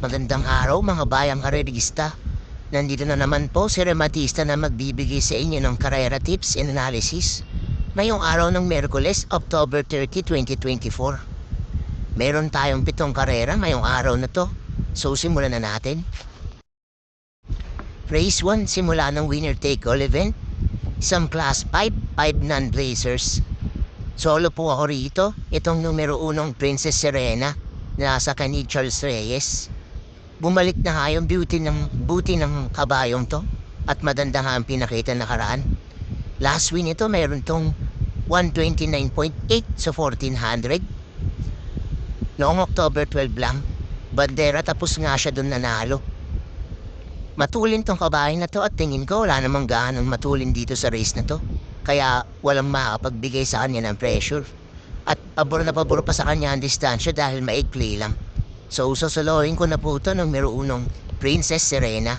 Magandang araw mga bayang karerista. Nandito na naman po si Rematista na magbibigay sa inyo ng karera tips and analysis ngayong araw ng Miyerkules, October 30, 2024. Meron tayong 7 karera ngayong araw na to. So simulan na natin. Race 1, simula ng winner take all event. Isang class 5 non-blazers. Solo po ako rito. Itong numero 1 Princess Serena na sa ni Charles Reyes. Bumalik na nga yung buti ng kabayong to at maganda nga ang pinakita nakaraan. Last win ito mayroon tong 129.8 sa 1400. Noong October 12 lang, bandera tapos nga siya doon nanalo. Matulin tong kabayo na to at tingin ko wala namang gaanong matulin dito sa race na to. Kaya walang makapagbigay sa kanya ng pressure. At pabor na pabor pa sa kanya ang distansya dahil maikli lang. So sosolohin ko na po ito ng numero 1 Princess Serena.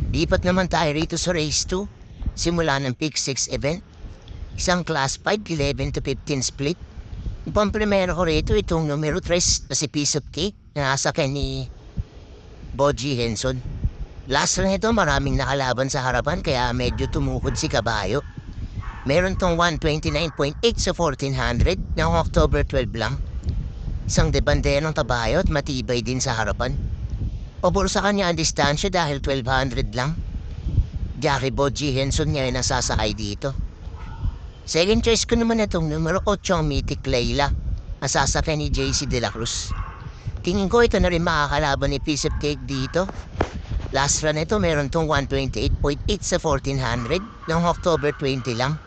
Lipat naman tayo rito sa race 2. Simula ng pick 6 event. Isang class 5, 11 to 15 split. Ang pamprimero ko rito itong numero 3 na si Piece of Cake na nasa ni Boji Henson. Last na ito maraming nakalaban sa harapan kaya medyo tumukod si kabayo. Meron tong 129.8 sa 1400 noong October 12 lang. Isang debanderong kabayo at matibay din sa harapan. Pabor sa kanya ang distansya dahil 1200 lang. Jackie Boji Henson ngayon ang sasakay dito. Second choice ko naman itong numero 8 Mythic Layla ang sasakay ni JC De La Cruz. Tingin ko ito na rin makakalaban ni Piece of Cake dito. Last run ito meron tong 128.8 sa 1400 noong October 20 lang.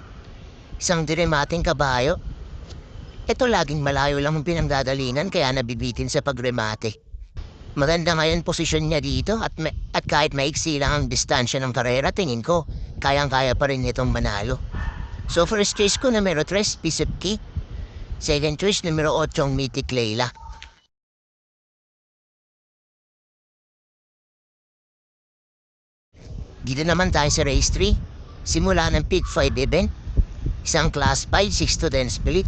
Isang diremating kabayo. Ito laging malayo lang ang pinangdadalingan kaya nabibitin sa pagremate. Maganda ngayon posisyon niya dito at kahit maiksi lang ang distansya ng karera tingin ko kayang-kaya pa rin itong manalo. So first choice ko numero 3 Piece of Cake. Second choice numero 8 Mythic Layla. Dito naman tayo sa race 3. Simula ng pick 5 event. Isang class 5, 6 to 10 split.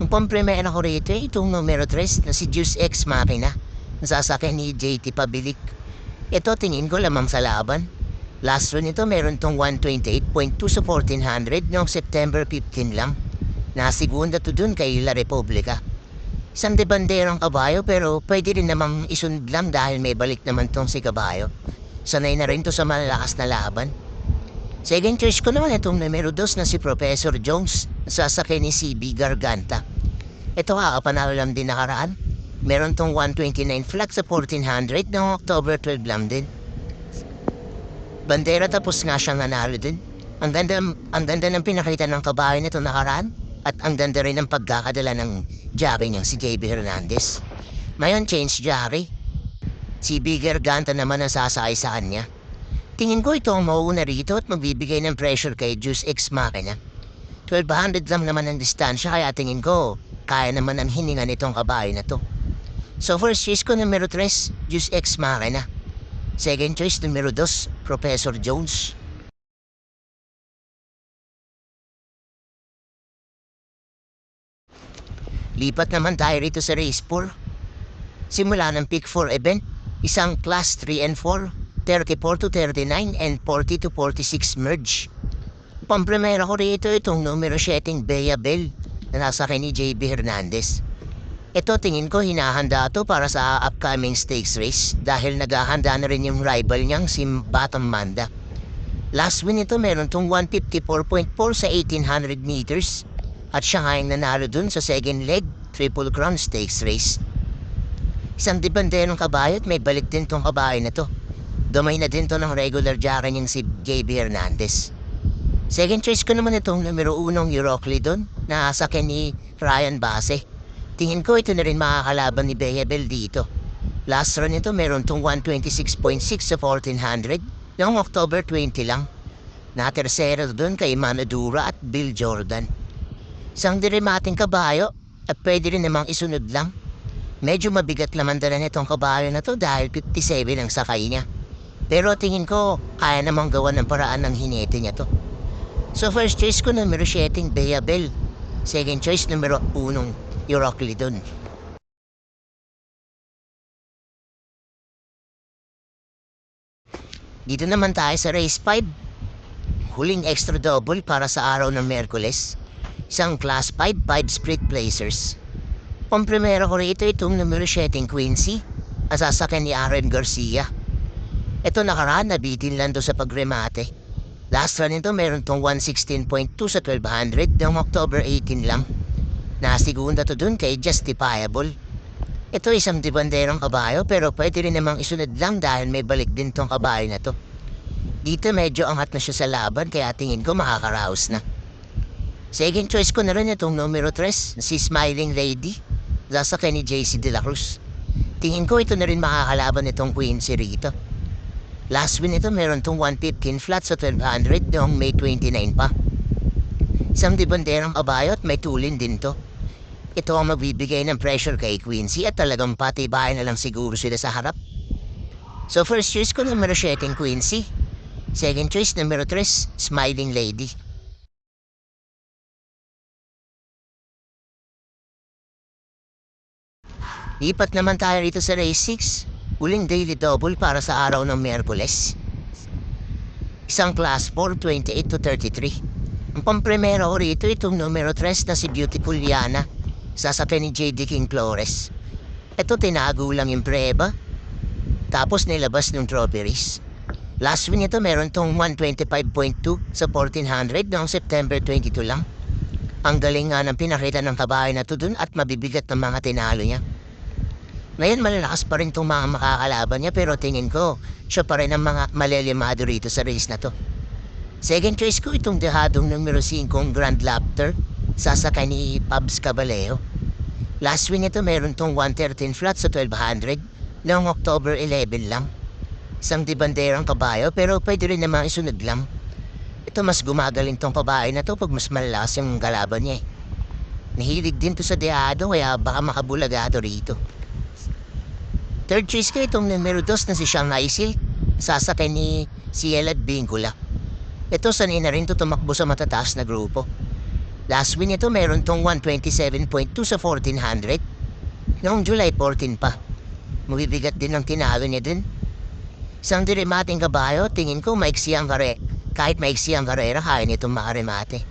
Ang pamprimera ko rito itong numero 3 na si Juice X Machina. Nasasakay ni JT Pabilik. Ito tingin ko lamang sa laban. Last run ito meron tong 128.2 sa 1400 noong September 15 lang. Nasigunda to dun kay La Republica. Isang debanderang kabayo pero pwede rin namang isunod lang dahil may balik naman tong si kabayo. Sanay na rin to sa malalakas na laban. Second choice ko naman itong numero 2 na si Professor Jones sasakay ni CB Garganta. Ito panalo lang din nakaraan. Meron tong 129 flag sa 1400 noong October 12 lang din. Bandera tapos nga siyang nanalo din. Ang ganda ng pinakita ng kabayo nito nakaraan at ang ganda rin ng pagkakadala ng jockey niyang si JB Hernandez. Ngayon change jockey. Si Bigger Ganta naman ang sasakay sa kanya. Tingin ko ito ang mauuna rito at magbibigay ng pressure kay Juice X Machina. 1200 lang naman ang distansya kaya tingin ko kaya naman ang hininga nitong kabayo na to. So first choice ko numero 3, Juice X Machina. Second choice numero 2, Professor Jones. Lipat naman tayo rito sa race 4. Simula ng pick 4 event. Isang class 3 and 4, 34 to 39 and 40 to 46 merge. Pamprimera ko rito itong numero 7 Bea Bell na nasa kay ni JB Hernandez. Ito tingin ko hinahanda to para sa upcoming stakes race dahil naghahanda na rin yung rival niyang si Batam Manda. Last win ito meron tong 154.4 sa 1800 meters at siya nga yung nanalo dun sa second leg Triple Crown Stakes race. Isang debanderong kabayo at may balik din tong kabayo na to. Dumay na din to ng regular jockey niyang si JB Hernandez. Second choice ko naman itong numero 1 Euroclidon na sa ni Ryan Base. Tingin ko ito na rin makakalaban ni Bea Bell dito. Last run ito meron tong 126.6 sa 1400 noong October 20 lang. Natersero doon kay Manadura at Bill Jordan. Isang diremating kabayo at pwede rin namang isunod lang. Medyo mabigat naman dala nitong kabayo na to dahil 57 ang sakay niya. Pero tingin ko kaya namang gawa ng paraan ng hinete niya to. So first choice ko numero 7 Bea Bell. Second choice, numero 1, Euroclidon. Dito naman tayo sa race 5. Huling extra double para sa araw ng Merkules. Isang class 5 split placers. Pampremera ko rito itong numero 7 Quincy, asasakyan ni Aaron Garcia. Ito nakaraan, nabitin lang to sa pagremate. Last run nito meron tong 116.2 sa 1200 noong October 18 lang. Nasigunda to dun kay Justifiable. Ito isang dibanderang kabayo pero pwede rin namang isunod lang dahil may balik din tong kabayo na to. Dito medyo angat na siya sa laban kaya tingin ko makakaraos na. Second choice ko na rin itong numero 3 na si Smiling Lady. Sasakyan ni JC De La Cruz. Tingin ko ito na rin makakalaban itong Quincy rito. Last win ito meron tong 115 flat sa 1200 noong May 29 pa. Isang dibanderang kabayo at may tulin din to. Ito ang magbibigay ng pressure kay Quincy at talagang patibayan na lang siguro sila sa harap. So first choice ko numero 7 Quincy. Second choice numero 3 Smiling Lady. Lipat naman tayo rito sa race 6. Huling daily double para sa araw ng Merkules. Isang class 4, 28 to 33. Ang pampremera ko rito itong numero 3 na si Beautiful Yana. Sasakyan ni JD King Flores. Ito tinago lang yung preba. Tapos nilabas ng trophies. Last win ito meron tong 125.2 sa 1400 noong September 22 lang. Ang galing nga ng pinakita ng kabayo na to dun at mabibigat ng mga tinalo niya. Ngayon malalakas pa rin itong mga makakalaban niya pero tingin ko siya pa rin ang mga malelimado rito sa race na to. Second choice ko itong dehadong numero 5 Grand Lapter. Sasakay ni Pabs Caballero. Last win ito meron tong 113 flat sa 1200 noong October 11 lang. Isang dibanderang kabayo pero pwede rin namang isunod lang. Ito mas gumagaling tong kabayo na to pag mas malakas yung galaban niya eh. Nahilig din to sa dehado kaya baka makabulagado rito. Third choice ko itong numero 2 na si Shanghai Silk. Sasakay ni Cielad Bingula. Ito sanay na rin to tumakbo sa matataas na grupo. Last win ito meron tong 127.2 sa 1400 noong July 14 pa. Mabibigat din ang tinalo niya din. Isang diremating kabayo, tingin ko maiksi ang kahit maiksi ang karera, kaya nitong makaremate.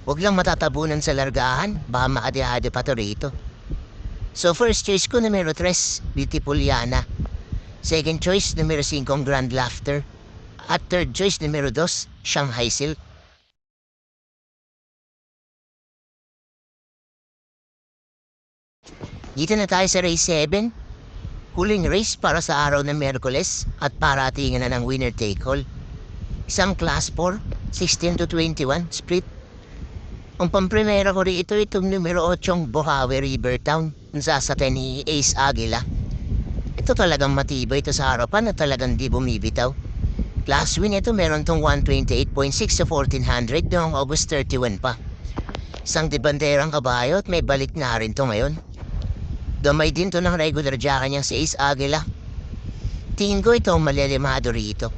Huwag lang matatabunan sa largahan, baka makadihado pa to rito. So first choice ko numero 3, Beautiful Yana. Second choice numero 5 Grand Laughter. At third choice numero 2, Shanghai Silk. Dito na tayo sa race 7. Huling race para sa araw ng Merkules at paratingan na ng winner take all. Isang class 4, 16 to 21 split. Ang pampremera ko rito itong numero 8 Bukawi Rivertown. Sasakyan ni Ace Aguila. Ito talagang matibay ito sa harapan at talagang di bumibitaw. Last win ito meron tong 128.6 sa 1400 noong August 31 pa. Isang dibanderang kabayo at may balik na rin to ngayon. Damay din to ng regular jacka niyang si Ace Aguila. Tingin ko ito ang malilimado rito.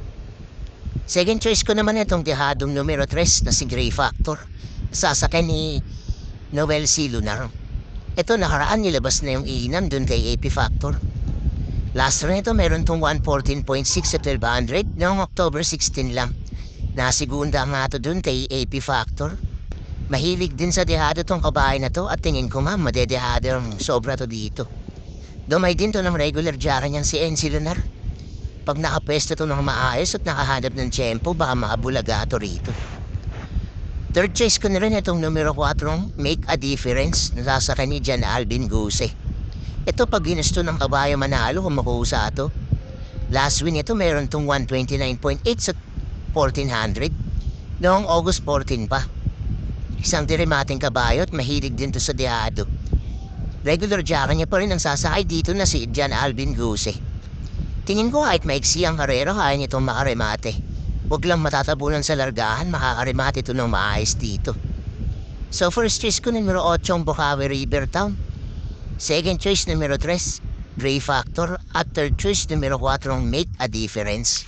Second choice ko naman itong dehadong numero 3 na si Grey Factor. Sasakyan ni Noel C. Lunar. Ito nakaraan nilabas na yung inam dun kay AP Factor. Last run ito meron tong 114.6 sa 1200 noong October 16 lang. Nasigunda nga ito dun kay AP Factor. Mahilig din sa dehado tong kabahay na to at tingin ko nga madedehado ang sobra to dito. Dumay din to ng regular jacka niyang si NC Lunar. Pag nakapwesto to ng maayos at nakahanap ng tiyempo baka makabulaga to rito. Third choice ko na rin itong numero 4 Make a Difference na sasakyan ni Jan Alvin Guse. Ito pag ginusto ng kabayo manalo kung makuha to. Last win ito meron tong 129.8 sa 1400 noong August 14 pa. Isang diremating kabayo at mahilig din to sa dehado. Regular jacka niya pa rin ang sasakay dito na si Jan Alvin Guse. Tingin ko kahit maiksi ang karera kaya nitong makaremate. Huwag lang matatabunan sa largahan, makakaremate ito ng maayos dito. So first choice ko numero 8 Bukawi Rivertown. Second choice numero 3 Grey Factor. At third choice numero 4 Make a Difference.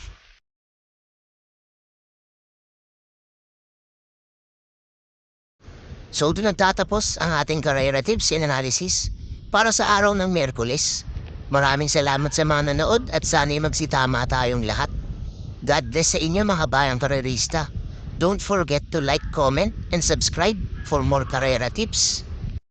So doon nagtatapos ang ating karera tips and analysis para sa araw ng Miyerkules. Maraming salamat sa mga nanood at sana'y magsitama tayong lahat. God bless sa inyo mga bayang karerista. Don't forget to like, comment, and subscribe for more karera tips.